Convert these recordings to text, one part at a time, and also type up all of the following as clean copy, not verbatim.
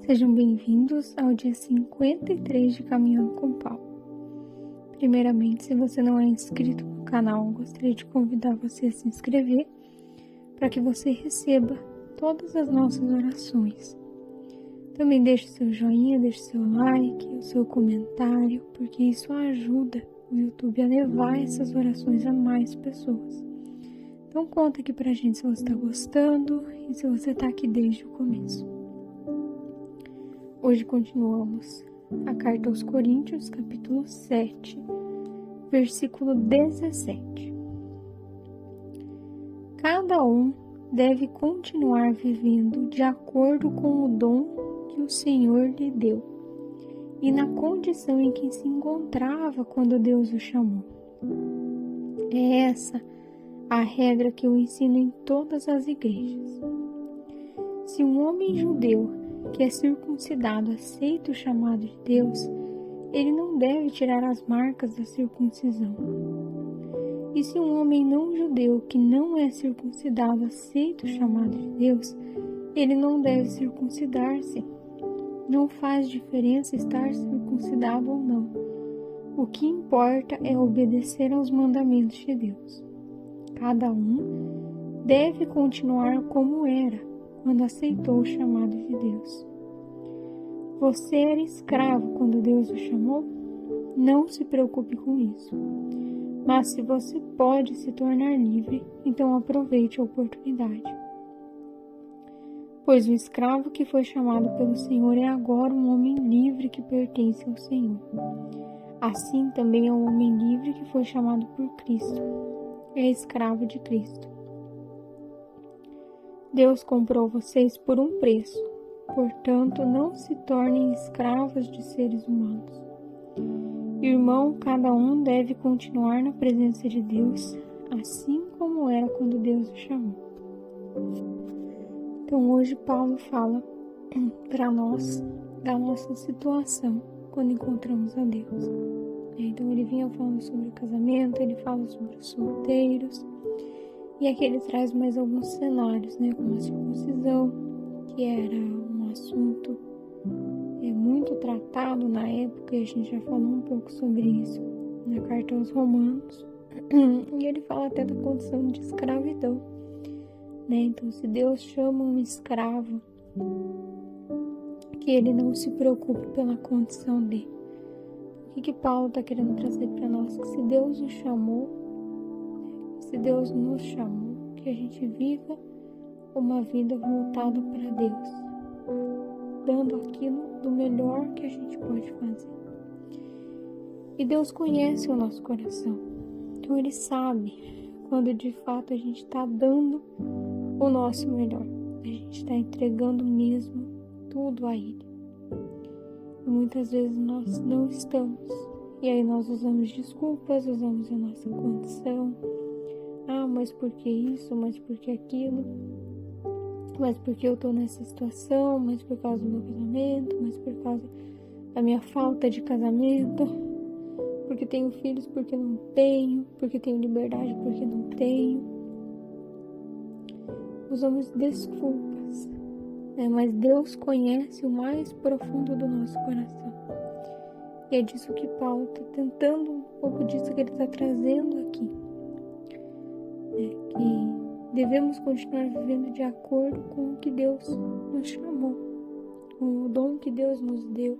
Sejam bem-vindos ao dia 53 de Caminhando com Paulo. Primeiramente, se você não é inscrito no canal, gostaria de convidar você a se inscrever para que você receba todas as nossas orações. Também deixe seu joinha, deixe seu like, o seu comentário, porque isso ajuda o YouTube a levar essas orações a mais pessoas. Então conta aqui pra gente se você está gostando e se você está aqui desde o começo. Hoje continuamos a carta aos Coríntios, capítulo 7, versículo 17. Cada um deve continuar vivendo de acordo com o dom que o Senhor lhe deu e na condição em que se encontrava quando Deus o chamou. É essa a regra que eu ensino em todas as igrejas. Se um homem judeu que é circuncidado aceita o chamado de Deus, ele não deve tirar as marcas da circuncisão. E se um homem não judeu que não é circuncidado aceita o chamado de Deus, ele não deve circuncidar-se. Não faz diferença estar circuncidado ou não. O que importa é obedecer aos mandamentos de Deus. Cada um deve continuar como era quando aceitou o chamado de Deus. Você era escravo quando Deus o chamou? Não se preocupe com isso. Mas se você pode se tornar livre, então aproveite a oportunidade. Pois o escravo que foi chamado pelo Senhor é agora um homem livre que pertence ao Senhor. Assim também é um homem livre que foi chamado por Cristo. É escravo de Cristo. Deus comprou vocês por um preço, portanto, não se tornem escravos de seres humanos. Irmão, cada um deve continuar na presença de Deus, assim como era quando Deus o chamou. Então, hoje Paulo fala para nós da nossa situação quando encontramos a Deus. Então, ele vinha falando sobre o casamento, ele fala sobre os solteiros. E aqui ele traz mais alguns cenários, como a circuncisão, que era um assunto muito tratado na época, e a gente já falou um pouco sobre isso na carta aos Romanos. E ele fala até da condição de escravidão. Então, se Deus chama um escravo, que ele não se preocupe pela condição dele. O que Paulo está querendo trazer para nós? Que se Deus o chamou, se Deus nos chamou, que a gente viva uma vida voltada para Deus, dando aquilo do melhor que a gente pode fazer. E Deus conhece o nosso coração, então Ele sabe quando de fato a gente está dando o nosso melhor, a gente está entregando mesmo tudo a Ele. E muitas vezes nós não estamos, e aí nós usamos desculpas, usamos a nossa condição. Mas por que isso? Mas por que aquilo? Mas porque eu tô nessa situação? Mas por causa do meu casamento? Mas por causa da minha falta de casamento? Porque tenho filhos? Porque não tenho? Porque tenho liberdade? Porque não tenho? Usamos desculpas, mas Deus conhece o mais profundo do nosso coração. E é disso que Paulo está tentando, um pouco disso que ele está trazendo aqui. Que devemos continuar vivendo de acordo com o que Deus nos chamou, com o dom que Deus nos deu,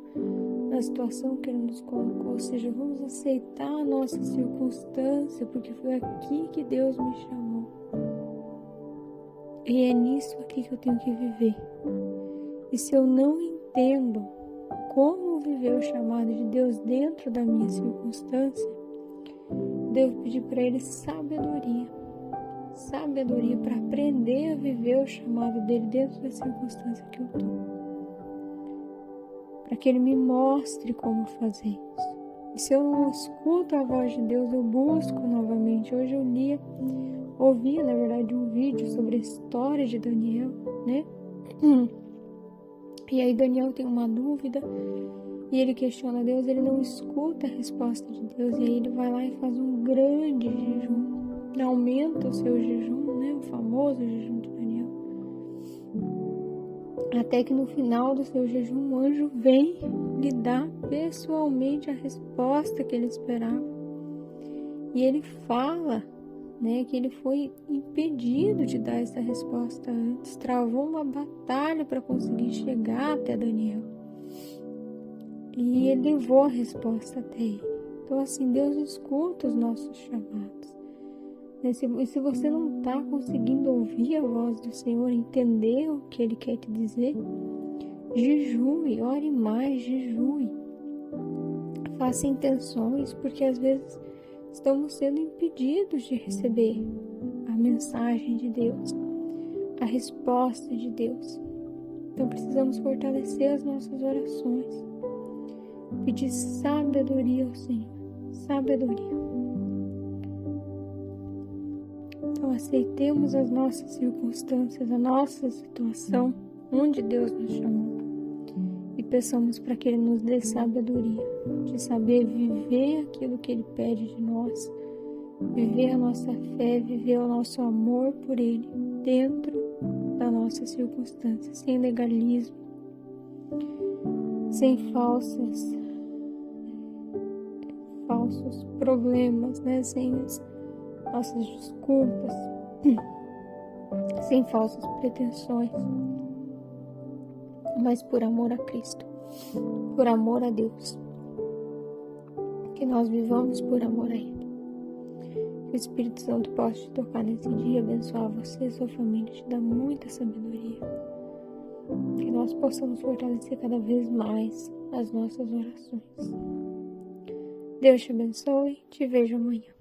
na situação que Ele nos colocou. Ou seja, vamos aceitar a nossa circunstância, porque foi aqui que Deus me chamou. E é nisso aqui que eu tenho que viver. E se eu não entendo como viver o chamado de Deus dentro da minha circunstância, devo pedir para Ele sabedoria para aprender a viver o chamado dele dentro da circunstância que eu estou. Para que ele me mostre como fazer isso. E se eu não escuto a voz de Deus, eu busco novamente. Hoje eu ouvia, na verdade, um vídeo sobre a história de Daniel, E aí Daniel tem uma dúvida e ele questiona Deus, ele não escuta a resposta de Deus, e aí ele vai lá e faz um grande jejum. Aumenta o seu jejum, o famoso jejum de Daniel. Até que no final do seu jejum, um anjo vem lhe dar pessoalmente a resposta que ele esperava. E ele fala, né, que ele foi impedido de dar essa resposta antes, travou uma batalha para conseguir chegar até Daniel. E ele levou a resposta até ele. Então, assim, Deus escuta os nossos chamados. E se você não está conseguindo ouvir a voz do Senhor, entender o que Ele quer te dizer, jejue, ore mais, jejue. Faça intenções, porque às vezes estamos sendo impedidos de receber a mensagem de Deus, a resposta de Deus. Então precisamos fortalecer as nossas orações, pedir sabedoria ao Senhor, sabedoria. Então aceitemos as nossas circunstâncias, a nossa situação, onde Deus nos chamou, e peçamos para que Ele nos dê sabedoria, de saber viver aquilo que Ele pede de nós, viver a nossa fé, viver o nosso amor por Ele, dentro da nossa circunstância, sem legalismo, sem falsos problemas, né? Sem as nossas desculpas, sem falsas pretensões, mas por amor a Cristo, por amor a Deus, que nós vivamos por amor a Ele. Que o Espírito Santo possa te tocar nesse dia, abençoar você e sua família, te dar muita sabedoria, que nós possamos fortalecer cada vez mais as nossas orações. Deus te abençoe, te vejo amanhã.